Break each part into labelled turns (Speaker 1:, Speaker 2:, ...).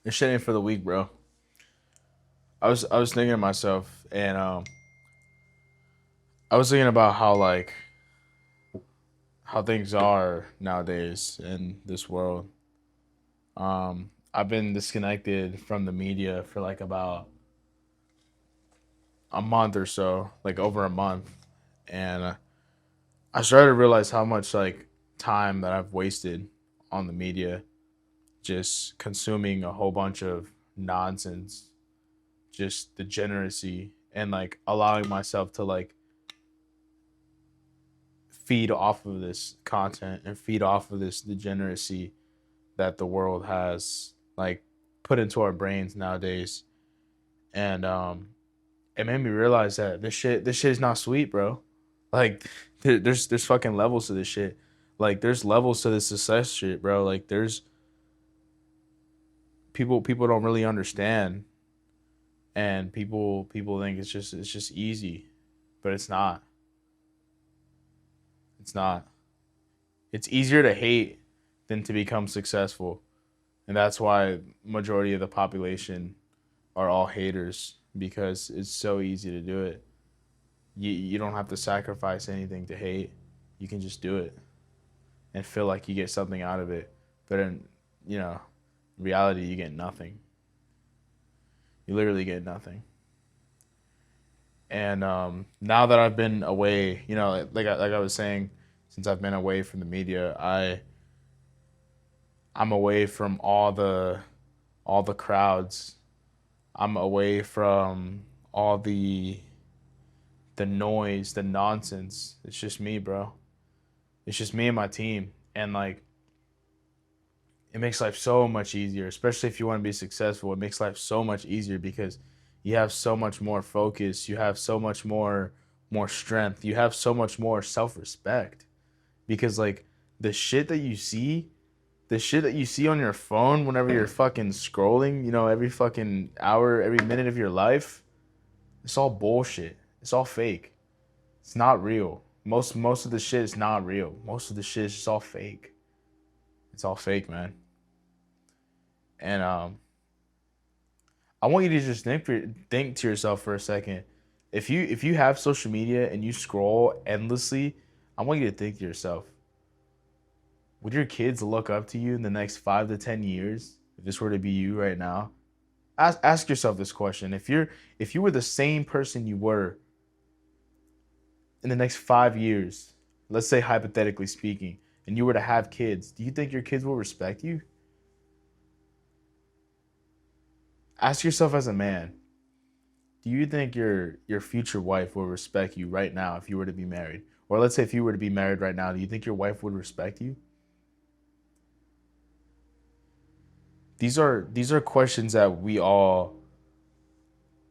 Speaker 1: This shit ain't for the weak, bro. I was thinking to myself, and I was thinking about how things are nowadays in this world. I've been disconnected from the media for like about a month or so, like over a month, and I started to realize how much like time that I've wasted on the media, just consuming a whole bunch of nonsense, just degeneracy, and like allowing myself to like feed off of this content and feed off of this degeneracy that the world has like put into our brains nowadays. And it made me realize that this shit is not sweet, bro. Like there's fucking levels to this shit. Like there's levels to this success shit, bro. Like there's people don't really understand, and people think it's just easy, but it's not. It's not. It's easier to hate than to become successful. And that's why majority of the population are all haters, because it's so easy to do it. You don't have to sacrifice anything to hate. You can just do it and feel like you get something out of it. But in you know, reality you get nothing. You literally get nothing. And now that I've been away, like I was saying, since I've been away from the media, I'm away from all the crowds. I'm away from all the noise, the nonsense. It's just me, bro. It's just me and my team. And like it makes life so much easier, especially if you want to be successful. It makes life so much easier because you have so much more focus, you have so much more strength, you have so much more self-respect. Because like the shit that you see, the shit that you see on your phone whenever you're fucking scrolling, every fucking hour, every minute of your life, it's all bullshit. It's all fake. It's not real. Most of the shit is not real. Most of the shit is just all fake. It's all fake, man. And I want you to just think to yourself for a second. If you have social media and you scroll endlessly, I want you to think to yourself, would your kids look up to you in the next 5 to 10 years if this were to be you right now? Ask yourself this question. If you were the same person you were in the next 5 years, let's say hypothetically speaking, and you were to have kids, do you think your kids will respect you? Ask yourself as a man, do you think your future wife will respect you right now if you were to be married? Or let's say if you were to be married right now, do you think your wife would respect you? These are questions that we all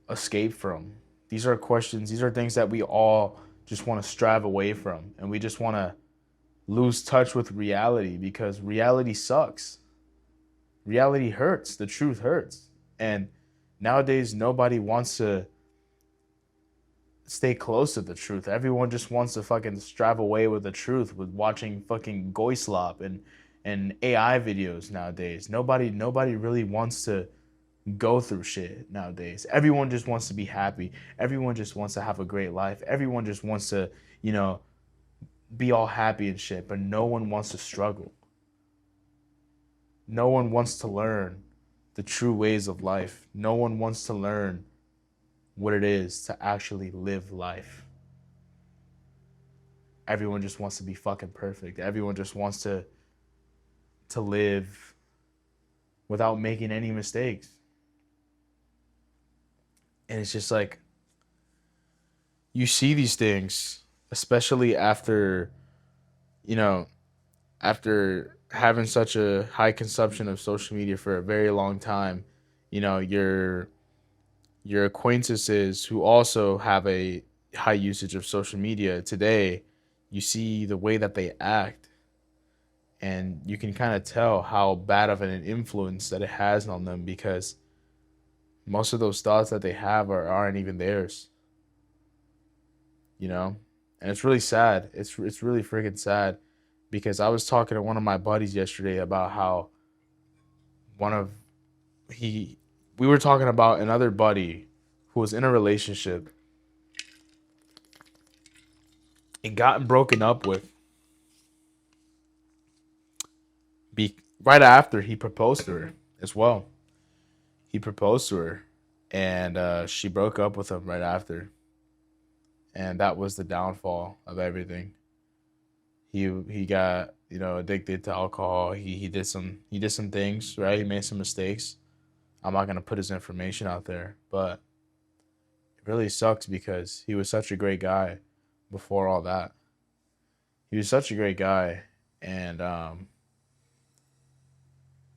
Speaker 1: escape from. These are questions, these are things that we all just want to strive away from, and we just want to lose touch with reality because reality sucks. Reality hurts, the truth hurts. And nowadays nobody wants to stay close to the truth. Everyone just wants to fucking strive away with the truth with watching fucking Goislop and AI videos nowadays. Nobody really wants to go through shit nowadays. Everyone just wants to be happy. Everyone just wants to have a great life. Everyone just wants to, be all happy and shit, but no one wants to struggle. No one wants to learn the true ways of life. No one wants to learn what it is to actually live life. Everyone just wants to be fucking perfect. Everyone just wants to live without making any mistakes. And it's just like you see these things, especially you know, after having such a high consumption of social media for a very long time, your acquaintances who also have a high usage of social media today, you see the way that they act, and you can kind of tell how bad of an influence that it has on them because most of those thoughts that they have aren't even theirs, you know? And it's really sad. It's really freaking sad because I was talking to one of my buddies yesterday about how one of he we were talking about another buddy who was in a relationship and got broken up with right after he proposed to her as well. He proposed to her, and she broke up with him right after, and that was the downfall of everything. He got addicted to alcohol. He did some things, right. He made some mistakes. I'm not gonna put his information out there, but it really sucks because he was such a great guy before all that. He was such a great guy, and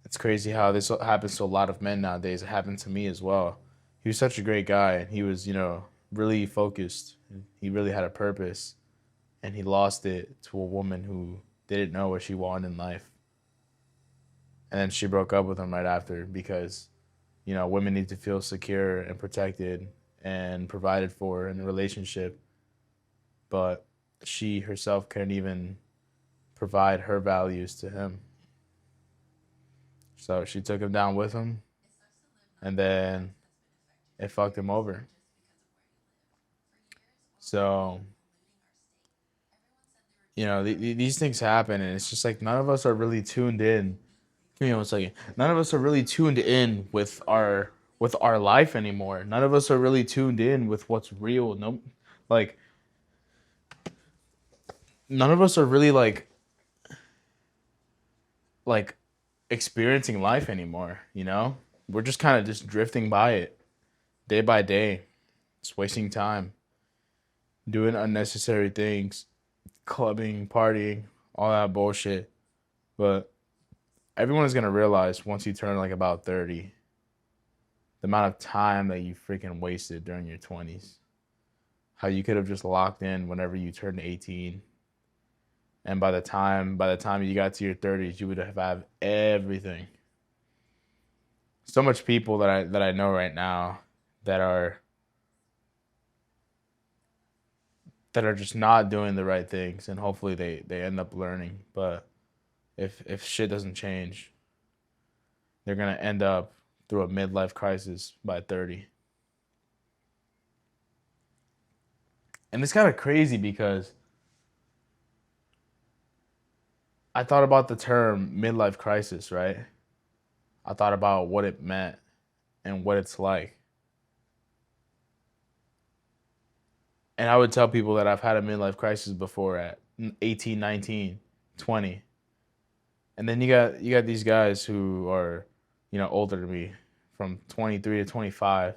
Speaker 1: it's crazy how this happens to a lot of men nowadays. It happened to me as well. He was such a great guy, and he was really focused. He really had a purpose, and he lost it to a woman who didn't know what she wanted in life. And then she broke up with him right after because women need to feel secure and protected and provided for in a relationship, but she herself couldn't even provide her values to him. So she took him down with him, and then it fucked him over. So, these things happen, and it's just like none of us are really tuned in. Give me one second. None of us are really tuned in with our life anymore. None of us are really tuned in with what's real. No, like none of us are really like experiencing life anymore. We're just kind of just drifting by it day by day, just wasting time, doing unnecessary things, clubbing, partying, all that bullshit. But everyone is gonna realize once you turn like about 30, the amount of time that you freaking wasted during your 20s. How you could have just locked in whenever you turned 18, and by the time you got to your 30s, you would have had everything. So much people that I know right now that are that are just not doing the right things, and hopefully they end up learning. But if shit doesn't change, they're gonna end up through a midlife crisis by 30. And it's kind of crazy because I thought about the term midlife crisis, right? I thought about what it meant and what it's like. And I would tell people that I've had a midlife crisis before at 18, 19, 20. And then you got these guys who are, older than me from 23 to 25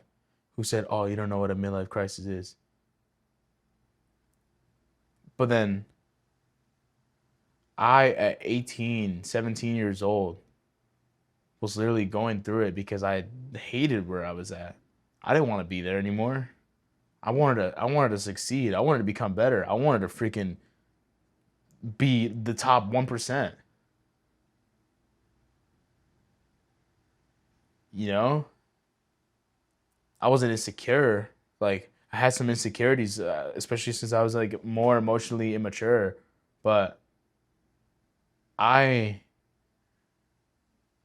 Speaker 1: who said, "Oh, you don't know what a midlife crisis is." But then I at 18, 17 years old was literally going through it because I hated where I was at. I didn't want to be there anymore. I wanted to succeed. I wanted to become better. I wanted to freaking be the top 1%. You know? I wasn't insecure. Like I had some insecurities, especially since I was like more emotionally immature. But I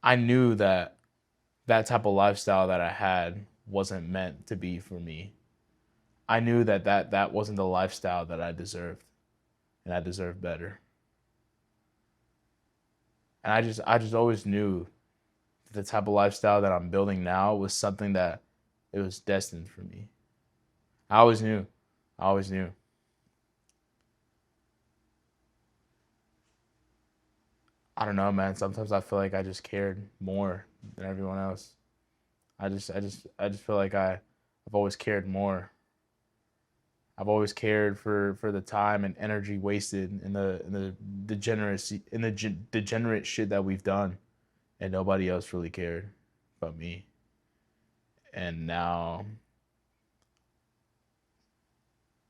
Speaker 1: I knew that that type of lifestyle that I had wasn't meant to be for me. I knew that wasn't the lifestyle that I deserved, and I deserved better. And I just always knew that the type of lifestyle that I'm building now was something that it was destined for me. I always knew. I always knew. I don't know, man. Sometimes I feel like I just cared more than everyone else. I just feel like I've always cared more. I've always cared for the time and energy wasted in the degenerate shit that we've done, and nobody else really cared but me. And now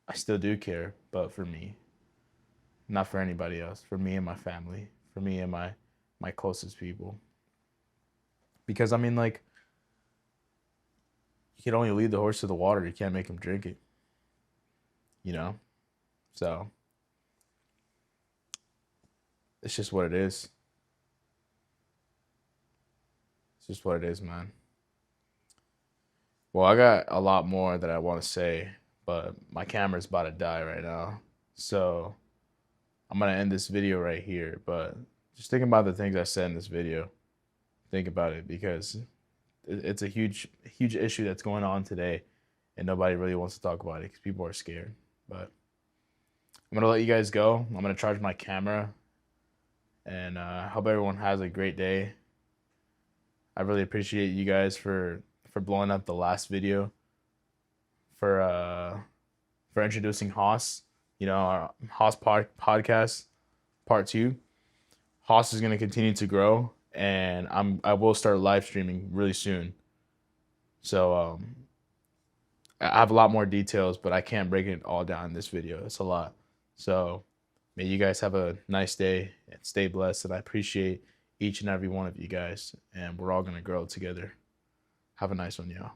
Speaker 1: I still do care, but for me, not for anybody else. For me and my family, for me and my closest people. Because I mean, like, you can only lead the horse to the water. You can't make him drink it. You know. So it's just what it is. It's just what it is, man. Well, I got a lot more that I want to say, but my camera's about to die right now. So I'm gonna end this video right here. But just think about the things I said in this video. Think about it because it's a huge issue that's going on today, and nobody really wants to talk about it because people are scared. But I'm gonna let you guys go. I'm gonna charge my camera, and hope everyone has a great day. I really appreciate you guys for blowing up the last video for introducing Haas. You know, our Haas podcast part two. Haas is gonna continue to grow, and I will start live streaming really soon. So I have a lot more details, but I can't break it all down in this video. It's a lot. So may you guys have a nice day and stay blessed. And I appreciate each and every one of you guys. And we're all going to grow together. Have a nice one, y'all.